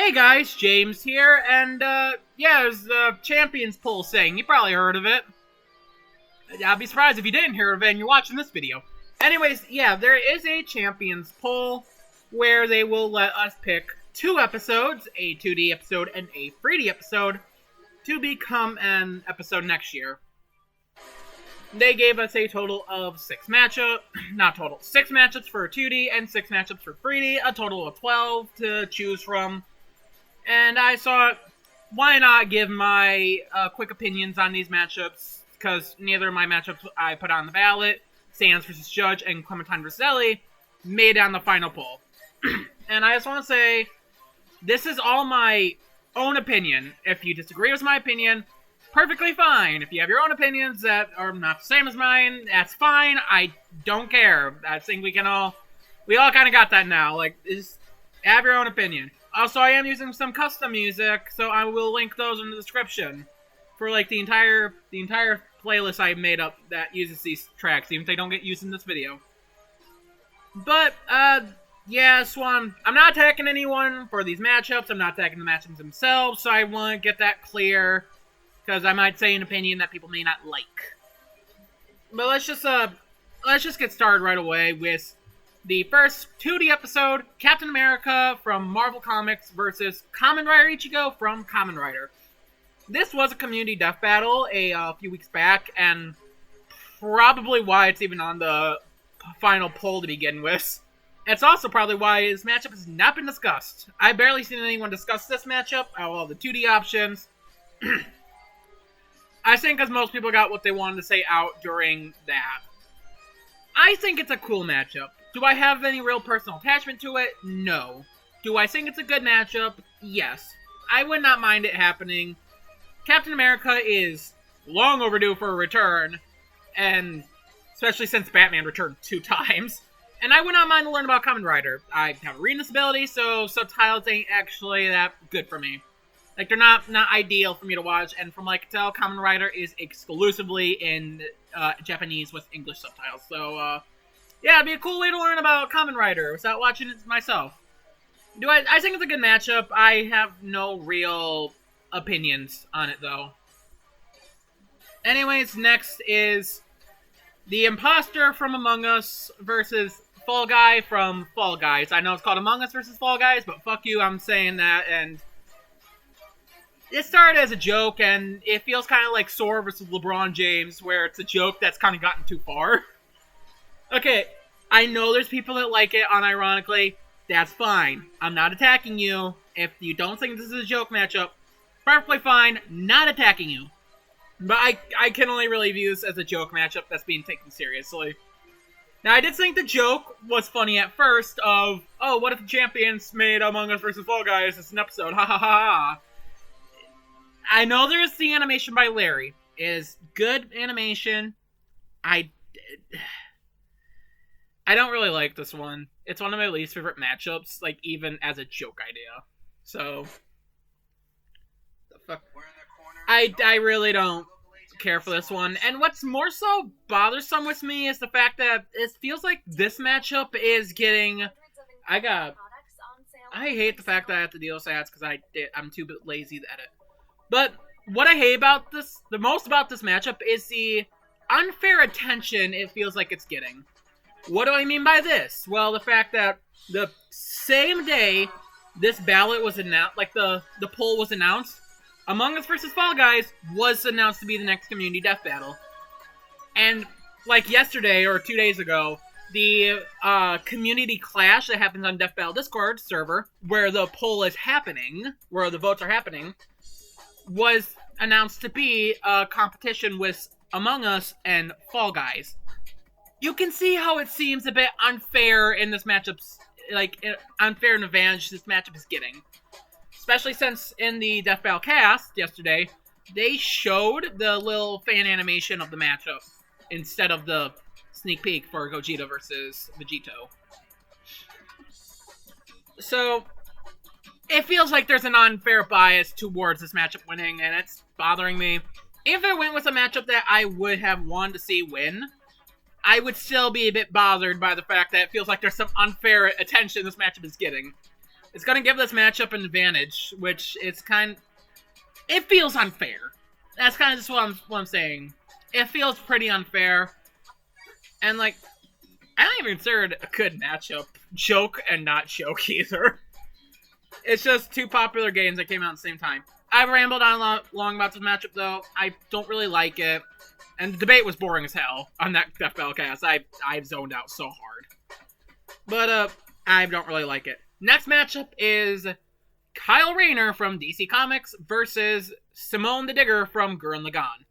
Hey guys, James here, and yeah, there's the Champions Poll thing. You probably heard of it. I'd be surprised if you didn't hear of it and you're watching this video. Anyways, yeah, there is a Champions Poll where they will let us pick 2 episodes, a 2D episode and a 3D episode, to become an episode next year. They gave us a total of 6 matchups for 2D and 6 matchups for 3D, a total of 12 to choose from. And I thought, why not give my quick opinions on these matchups, because neither of my matchups I put on the ballot, Sans vs. Judge and Clementine vs. Ellie, made it on the final poll. And I just want to say, this is all my own opinion. If you disagree with my opinion, perfectly fine. If you have your own opinions that are not the same as mine, that's fine. I don't care. I think we all kind of got that now. Like, just have your own opinion. Also, I am using some custom music, so I will link those in the description for like the entire playlist I made up that uses these tracks, even if they don't get used in this video. But yeah, Swan, I'm not attacking anyone for these matchups. I'm not attacking the matchups themselves, so I want to get that clear, because I might say an opinion that people may not like. But let's just get started right away with the first 2D episode, Captain America from Marvel Comics versus Kamen Rider Ichigo from Kamen Rider. This was a community death battle a few weeks back, and probably why it's even on the final poll to begin with. It's also probably why this matchup has not been discussed. I've barely seen anyone discuss this matchup out of all the 2D options. I think because most people got what they wanted to say out during that. I think it's a cool matchup. Do I have any real personal attachment to it? No. Do I think it's a good matchup? Yes. I would not mind it happening. Captain America is long overdue for a return, and especially since Batman returned 2 times. And I would not mind to learn about Kamen Rider. I have a reading disability, so subtitles ain't actually that good for me. Like, they're not ideal for me to watch, and from what I can tell, Kamen Rider is exclusively in Japanese with English subtitles. So, yeah, it'd be a cool way to learn about Kamen Rider without watching it myself. I think it's a good matchup. I have no real opinions on it, though. Anyways, next is the Imposter from Among Us versus Fall Guy from Fall Guys. I know it's called Among Us versus Fall Guys, but fuck you, I'm saying that, and it started as a joke, and it feels kind of like Sora versus LeBron James, where it's a joke that's kind of gotten too far. Okay, I know there's people that like it unironically. That's fine. I'm not attacking you. If you don't think this is a joke matchup, perfectly fine. Not attacking you. But I can only really view this as a joke matchup that's being taken seriously. Now, I did think the joke was funny at first of, oh, what if the champions made Among Us versus Fall Guys as an episode? Ha ha ha ha. I know there's the animation by Larry. It is good animation. I don't really like this one. It's one of my least favorite matchups, like, even as a joke idea. So, the fuck? I really don't care for this one. And what's more so bothersome with me is the fact that it feels like this matchup is getting... I hate the fact that I have to deal with ads because I'm too lazy to edit. But what I hate about this, the most about this matchup, is the unfair attention it feels like it's getting. What do I mean by this? Well, the fact that the same day this ballot was announced, like the poll was announced, Among Us vs. Fall Guys was announced to be the next community death battle. And like yesterday or 2 days ago, the community clash that happens on Death Battle Discord server, where the poll is happening, where the votes are happening, was announced to be a competition with Among Us and Fall Guys. You can see how it seems a bit unfair in this matchup's, like, unfair an advantage this matchup is getting. Especially since in the Death Battle cast yesterday, they showed the little fan animation of the matchup instead of the sneak peek for Gogeta versus Vegito. So, it feels like there's an unfair bias towards this matchup winning, and it's bothering me. If it went with a matchup that I would have wanted to see win, I would still be a bit bothered by the fact that it feels like there's some unfair attention this matchup is getting. It's going to give this matchup an advantage, which it's it feels unfair. That's kind of just what I'm saying. It feels pretty unfair. And, like, I don't even consider it a good matchup. Joke and not joke either. It's just two popular games that came out at the same time. I've rambled on long about this matchup, though. I don't really like it. And the debate was boring as hell on that FL cast. I've zoned out so hard. But, I don't really like it. Next matchup is Kyle Rayner from DC Comics versus Simone the Digger from Gurren Lagann.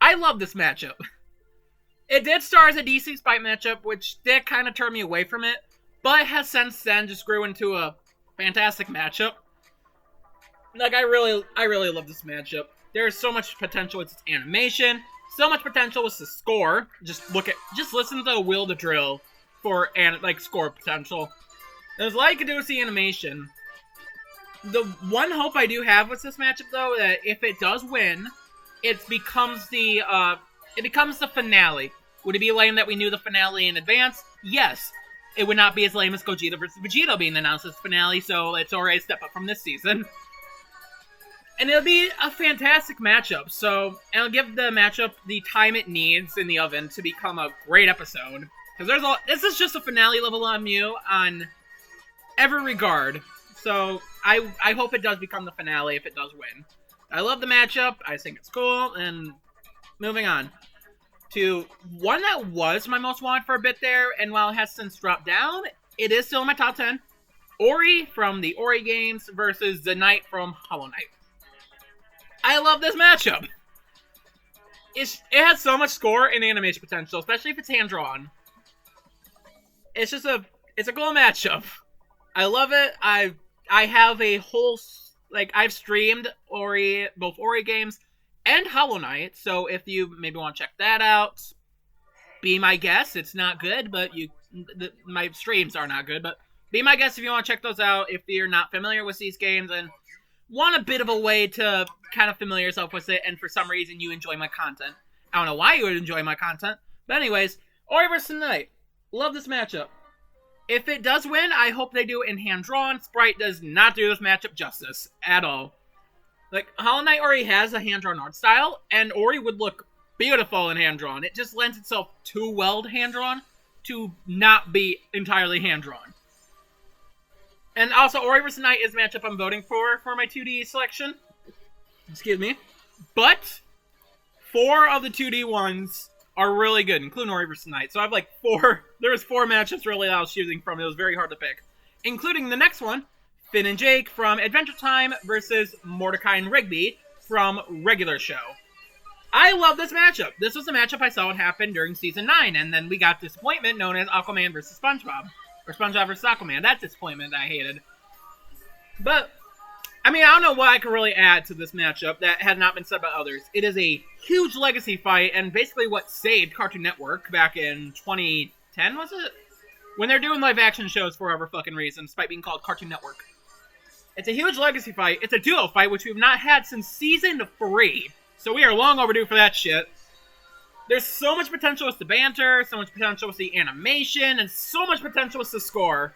I love this matchup. It did start as a DC Spite matchup, which did kind of turn me away from it, but has since then just grew into a fantastic matchup. Like, I really love this matchup. There's so much potential with its animation, so much potential with the score. Just listen to Will the Drill for, score potential. There's like a Caducey animation. The one hope I do have with this matchup, though, that if it does win, it becomes the finale. Would it be lame that we knew the finale in advance? Yes. It would not be as lame as Gogeta vs. Vegeta being announced as finale, so it's already a step up from this season. And it'll be a fantastic matchup, so it'll give the matchup the time it needs in the oven to become a great episode. Because this is just a finale level on Mew on every regard. So I hope it does become the finale if it does win. I love the matchup. I think it's cool. And moving on to one that was my most wanted for a bit there, and while it has since dropped down, it is still in my top 10. Ori from the Ori games versus the Knight from Hollow Knight. I love this matchup. It has so much score and animation potential, especially if it's hand-drawn. It's a cool matchup. I love it. I have a whole, I've streamed both Ori games and Hollow Knight, so if you maybe want to check that out, be my guest. It's not good, but my streams are not good, but be my guest if you want to check those out if you're not familiar with these games and want a bit of a way to kind of familiar yourself with it, and for some reason you enjoy my content. I don't know why you would enjoy my content, but anyways, Ori vs. Knight. Love this matchup. If it does win, I hope they do it in hand-drawn. Sprite does not do this matchup justice at all. Hollow Knight Ori has a hand-drawn art style, and Ori would look beautiful in hand-drawn. It just lends itself too well to hand-drawn to not be entirely hand-drawn. And also, Ori vs. Knight is the matchup I'm voting for my 2D selection. Excuse me. But 4 of the 2D ones are really good, including Ori vs. Knight. So I have 4. There was 4 matchups really that I was choosing from. It was very hard to pick. Including the next one, Finn and Jake from Adventure Time versus Mordecai and Rigby from Regular Show. I love this matchup. This was the matchup I saw what happened during Season 9, and then we got disappointment known as Aquaman versus SpongeBob. Or SpongeBob vs. Aquaman. That disappointment I hated. But, I don't know what I can really add to this matchup that had not been said by others. It is a huge legacy fight, and basically what saved Cartoon Network back in 2010, was it? When they're doing live-action shows for whatever fucking reason, despite being called Cartoon Network. It's a huge legacy fight. It's a duo fight, which we've not had since Season 3. So we are long overdue for that shit. There's so much potential with the banter, so much potential with the animation, and so much potential with the score.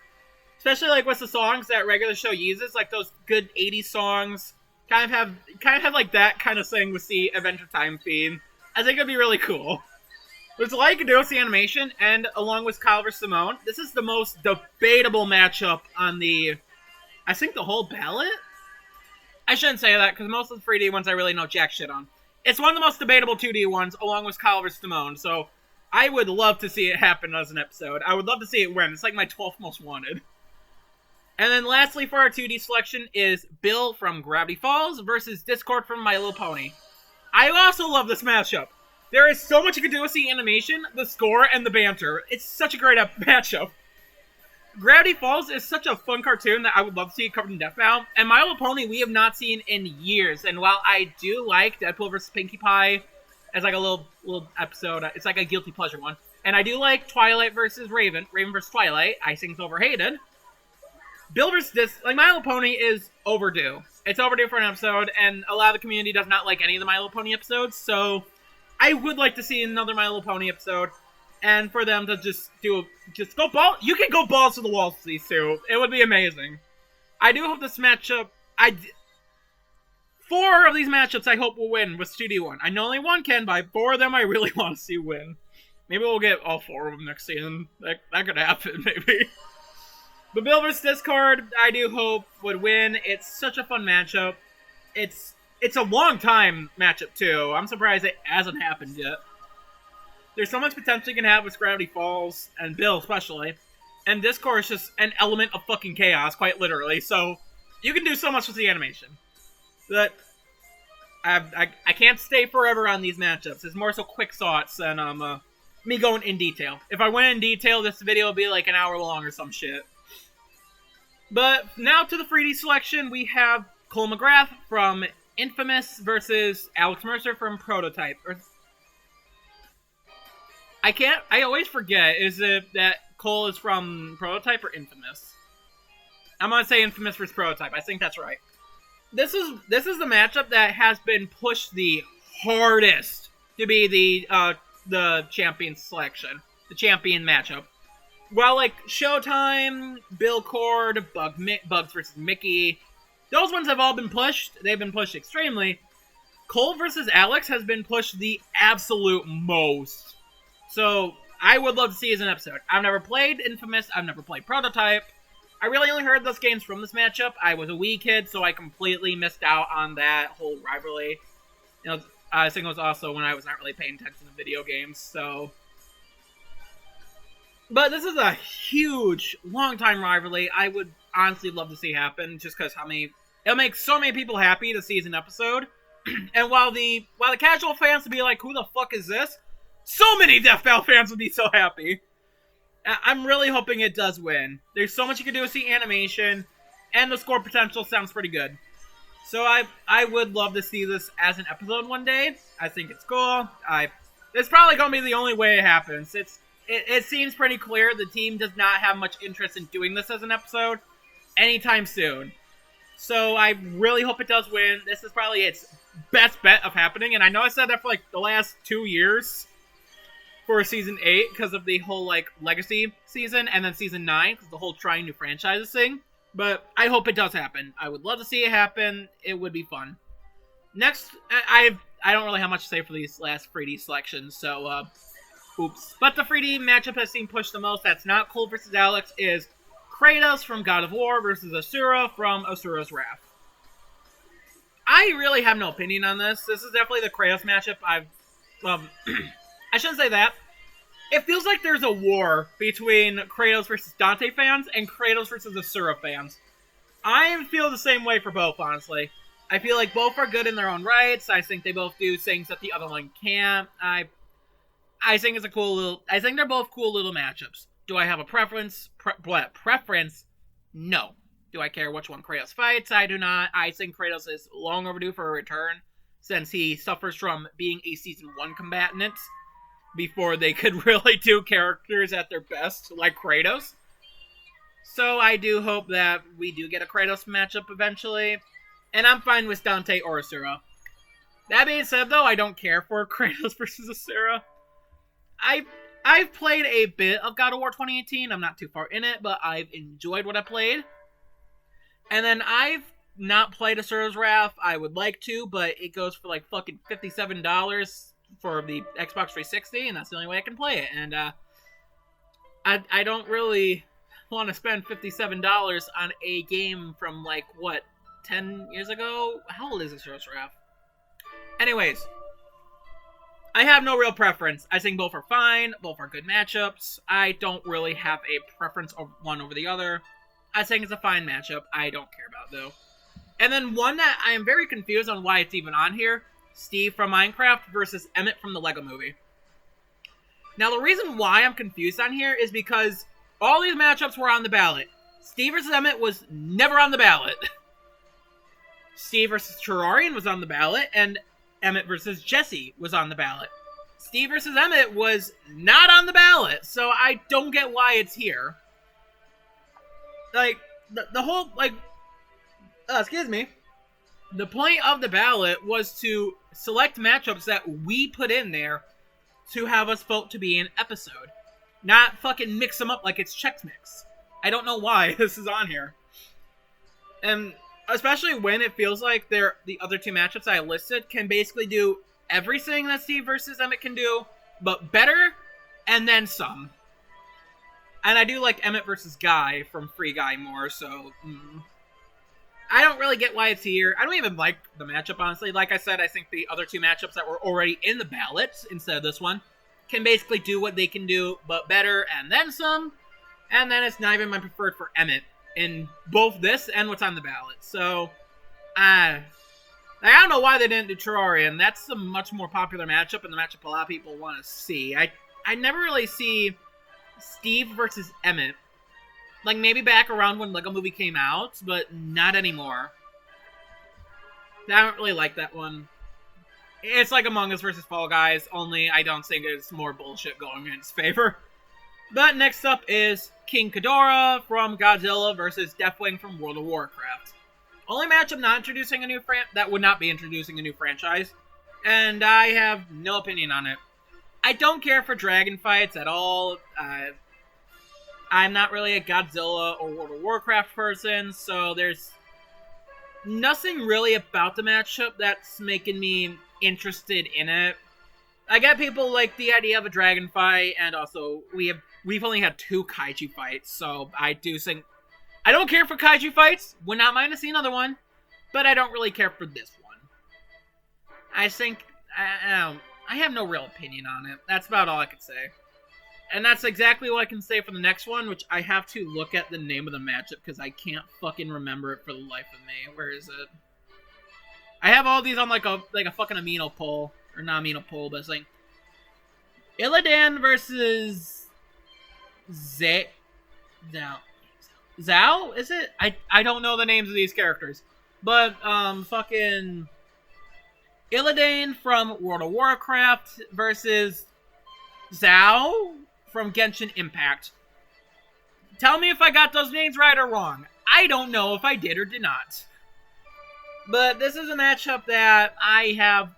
Especially with the songs that Regular Show uses, those good 80s songs. Kind of have that kind of thing with the Adventure Time theme. I think it'd be really cool. It's like Caducey animation, and along with Kyle vs. Simone, this is the most debatable matchup on the whole ballot? I shouldn't say that, because most of the 3D ones I really know jack shit on. It's one of the most debatable 2D ones, along with Kyle vs. Simone, so I would love to see it happen as an episode. I would love to see it win. It's my 12th most wanted. And then lastly for our 2D selection is Bill from Gravity Falls versus Discord from My Little Pony. I also love this matchup. There is so much Caducey animation, the score, and the banter. It's such a great matchup. Gravity Falls is such a fun cartoon that I would love to see covered in Deathbound. And My Little Pony we have not seen in years. And while I do like Deadpool vs. Pinkie Pie as a little episode, it's a guilty pleasure one. And I do like Twilight vs. Raven vs. Twilight. I think it's overhated. Bill vs. My Little Pony is overdue. It's overdue for an episode, and a lot of the community does not like any of the My Little Pony episodes, so I would like to see another My Little Pony episode. And for them to just go balls. You can go balls to the walls with these two. It would be amazing. I do hope this matchup... 4 of these matchups I hope will win with 2D1. I know only one can, but 4 of them I really want to see win. Maybe we'll get all 4 of them next season. That could happen, maybe. But Bill vs. Discord, I do hope would win. It's such a fun matchup. It's a long time matchup, too. I'm surprised it hasn't happened yet. There's so much potential you can have with Gravity Falls, and Bill especially. And Discord is just an element of fucking chaos, quite literally. So, you can do so much with the animation. That I can't stay forever on these matchups. It's more so quick thoughts than me going in detail. If I went in detail, this video would be like an hour long or some shit. But now to the 3D selection, we have Cole McGrath from Infamous versus Alex Mercer from Prototype. I always forget, is it that Cole is from Prototype or Infamous? I'm gonna say Infamous versus Prototype. I think that's right. This is the matchup that has been pushed the hardest to be the champion selection, the champion matchup. Well, like Showtime, Bill Cord, Bugs versus Mickey, those ones have all been pushed. They've been pushed extremely. Cole versus Alex has been pushed the absolute most. So I would love to see as an episode. I've never played Infamous. I've never played Prototype. I really only heard those games from this matchup. I was a wee kid, so I completely missed out on that whole rivalry. You know, I think it was also when I was not really paying attention to video games, so... But this is a huge, long-time rivalry I would honestly love to see happen, just because it'll make so many people happy to see as an episode. And while the casual fans would be like, who the fuck is this? So many Death Battle fans would be so happy. I'm really hoping it does win. There's so much you can do with the animation, and the score potential sounds pretty good. So I would love to see this as an episode one day. I think it's cool. It's probably going to be the only way it happens. It seems pretty clear the team does not have much interest in doing this as an episode anytime soon. So I really hope it does win. This is probably its best bet of happening, and I know I said that for like the last 2 years. For Season 8, because of the whole, like, Legacy season, and then Season 9, because the whole trying new franchises thing. But I hope it does happen. I would love to see it happen. It would be fun. Next, I don't really have much to say for these last 3D selections, so, oops. But the 3D matchup has seen pushed the most, that's not Cole versus Alex, is Kratos from God of War versus Asura from Asura's Wrath. I really have no opinion on this. This is definitely the Kratos matchup I shouldn't say that. It feels like there's a war between Kratos versus Dante fans and Kratos versus Asura fans. I feel the same way for both, honestly. I feel like both are good in their own rights. I think they both do things that the other one can't. I think it's a cool little... I think they're both cool little matchups. Do I have a preference? Preference? No. Do I care which one Kratos fights? I do not. I think Kratos is long overdue for a return, since he suffers from being a Season 1 combatant before they could really do characters at their best, like Kratos. So I do hope that we do get a Kratos matchup eventually. And I'm fine with Dante or Asura. That being said, though, I don't care for Kratos versus Asura. I've played a bit of God of War 2018. I'm not too far in it, but I've enjoyed what I played. And then I've not played Asura's Wrath. I would like to, but it goes for like fucking $57 for the Xbox 360, and that's the only way I can play it. And I don't really want to spend $57 on a game from like, what, 10 years ago? How old is Asura's Wrath? Anyways, I have no real preference. I think both are fine. Both are good matchups. I don't really have a preference of one over the other. I think it's a fine matchup. I don't care about it, though. And then one that I am very confused on why it's even on here. Steve from Minecraft versus Emmett from the Lego Movie. Now, the reason why I'm confused on here is because all these matchups were on the ballot. Steve versus Emmett was never on the ballot. Steve versus Terrarian was on the ballot, and Emmett versus Jesse was on the ballot. Steve versus Emmett was not on the ballot, so I don't get why it's here. Like, the whole, like, excuse me. The point of the ballot was to select matchups that we put in there to have us vote to be an episode. Not fucking mix them up like it's Chex Mix. I don't know why this is on here. And especially when it feels like the other two matchups I listed can basically do everything that Steve versus Emmett can do, but better, and then some. And I do like Emmett versus Guy from Free Guy more, so... I don't really get why it's here. I don't even like the matchup, honestly. Like I said, I think the other two matchups that were already in the ballots, instead of this one, can basically do what they can do, but better, and then some. And then it's not even my preferred for Emmett in both this and what's on the ballot. So, I don't know why they didn't do Terrarium. That's a much more popular matchup, and the matchup a lot of people want to see. I never really see Steve versus Emmett. Like, maybe back around when Lego Movie came out, but not anymore. I don't really like that one. It's like Among Us versus Fall Guys, only I don't think there's more bullshit going in its favor. But next up is King Ghidorah from Godzilla versus Deathwing from World of Warcraft. Only matchup not introducing a new that would not be introducing a new franchise, and I have no opinion on it. I don't care for dragon fights at all. I'm not really a Godzilla or World of Warcraft person, so there's nothing really about the matchup that's making me interested in it. I get people like the idea of a dragon fight, and also we've only had 2 kaiju fights, so I do think I don't care for kaiju fights. Would not mind to see another one, but I don't really care for this one. I think I have no real opinion on it. That's about all I could say. And that's exactly what I can say for the next one, which I have to look at the name of the matchup because I can't fucking remember it for the life of me. Where is it? I have all these on like a fucking amino poll. Or not amino poll, but it's like Illidan versus Zao. Xiao? Is it? I don't know the names of these characters. But fucking Illidan from World of Warcraft versus Xiao from Genshin Impact. Tell me if I got those names right or wrong. I don't know if I did or did not. But this is a matchup that I have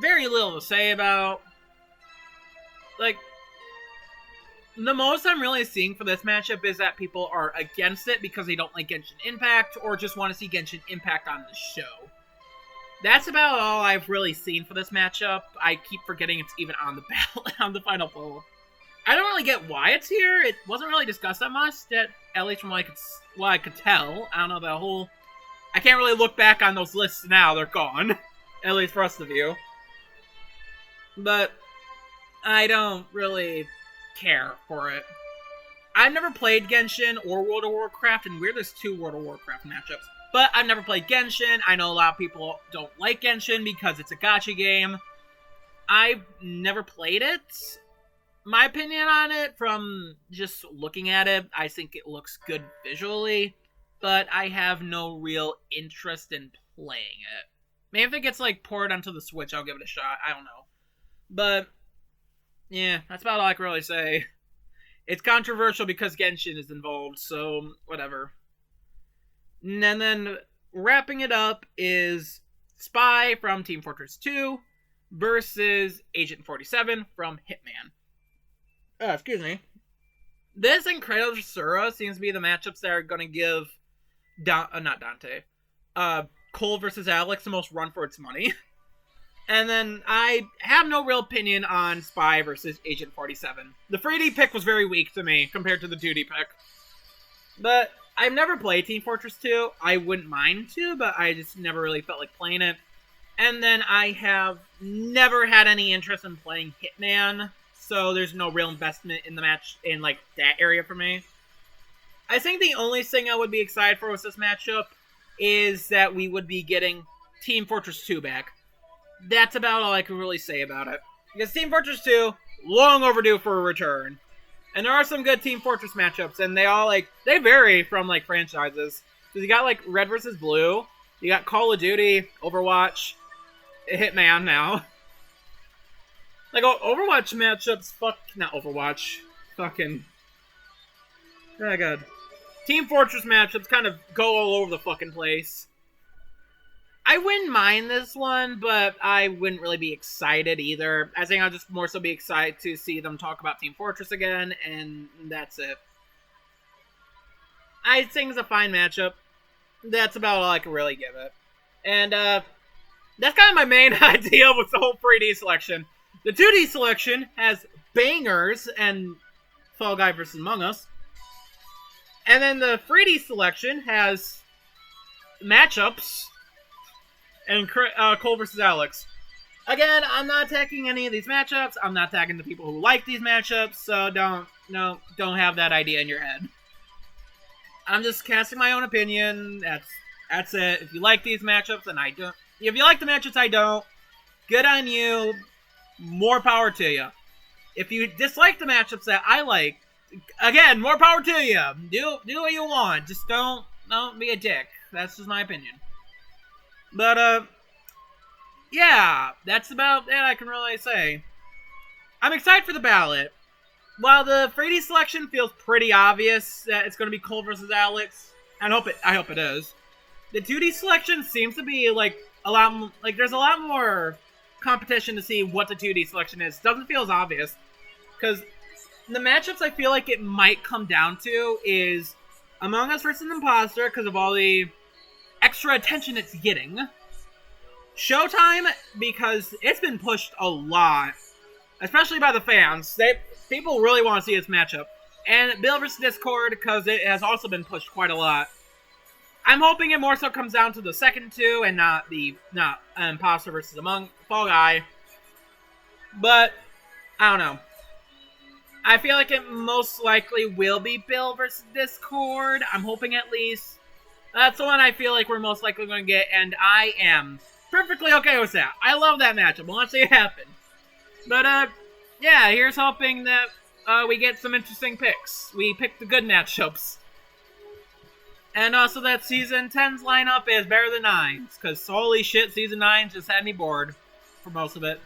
very little to say about. Like, the most I'm really seeing for this matchup is that people are against it because they don't like Genshin Impact or just want to see Genshin Impact on the show. That's about all I've really seen for this matchup. I keep forgetting it's even on the ballot, on the final poll. I don't really get why it's here. It wasn't really discussed that much, at least from what I could tell. I don't know, the whole... I can't really look back on those lists now. They're gone. At least for us to view. But I don't really care for it. I've never played Genshin or World of Warcraft, and there's 2 World of Warcraft matchups. But I've never played Genshin. I know a lot of people don't like Genshin because it's a gacha game. I've never played it. My opinion on it, from just looking at it, I think it looks good visually. But I have no real interest in playing it. Maybe if it gets like ported onto the Switch, I'll give it a shot. I don't know. But, yeah, that's about all I can really say. It's controversial because Genshin is involved, so whatever. And then wrapping it up is Spy from Team Fortress 2 versus Agent 47 from Hitman. Excuse me. This and Kratos Sura seems to be the matchups that are going to give Cole versus Alex the most run for its money. And then I have no real opinion on Spy versus Agent 47. The 3D pick was very weak to me compared to the 2D pick. But I've never played Team Fortress 2. I wouldn't mind to, but I just never really felt like playing it. And then I have never had any interest in playing Hitman, so there's no real investment in the match in like that area for me. I think the only thing I would be excited for with this matchup is that we would be getting Team Fortress 2 back. That's about all I can really say about it. Because Team Fortress 2, long overdue for a return. And there are some good Team Fortress matchups, and they all, they vary from, franchises. Because you got, Red vs. Blue, you got Call of Duty, Overwatch, Hitman now. Overwatch matchups, not Overwatch, fucking, oh god. Team Fortress matchups kind of go all over the fucking place. I wouldn't mind this one, but I wouldn't really be excited either. I think I'll just more so be excited to see them talk about Team Fortress again, and that's it. I think it's a fine matchup. that's about all I can really give it. And that's kind of my main idea with the whole 3D selection. The 2D selection has bangers and Fall Guy vs. Among Us. And then the 3D selection has matchups and Cole vs. Alex. Again, I'm not attacking any of these matchups. I'm not attacking the people who like these matchups, so don't have that idea in your head. I'm just casting my own opinion. That's it. If you like these matchups, and I don't. If you like the matchups, I don't. Good on you. More power to you. If you dislike the matchups that I like, again, more power to you. Do what you want. Just don't be a dick. That's just my opinion. But yeah, that's about it I can really say. I'm excited for the ballot. While the 3D selection feels pretty obvious that it's going to be Cole versus Alex, and I hope it is. The 2D selection seems to be like there's a lot more competition to see what the 2D selection is. Doesn't feel as obvious because the matchups I feel like it might come down to is Among Us versus Imposter because of all the extra attention it's getting. Showtime because it's been pushed a lot, especially by the fans. People really want to see this matchup. And Bill vs. Discord because it has also been pushed quite a lot. I'm hoping it more so comes down to the second two and not Imposter versus Fall Guy. But I don't know. I feel like it most likely will be Bill versus Discord. I'm hoping at least. That's the one I feel like we're most likely going to get, and I am perfectly okay with that. I love that matchup. Well, let's see it happen. But, yeah, here's hoping that we get some interesting picks. We picked the good matchups. And also that Season 10's lineup is better than 9's, because holy shit, Season 9 just had me bored for most of it.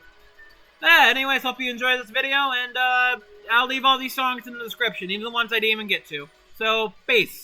Anyways, hope you enjoyed this video, and I'll leave all these songs in the description, even the ones I didn't even get to. So, peace.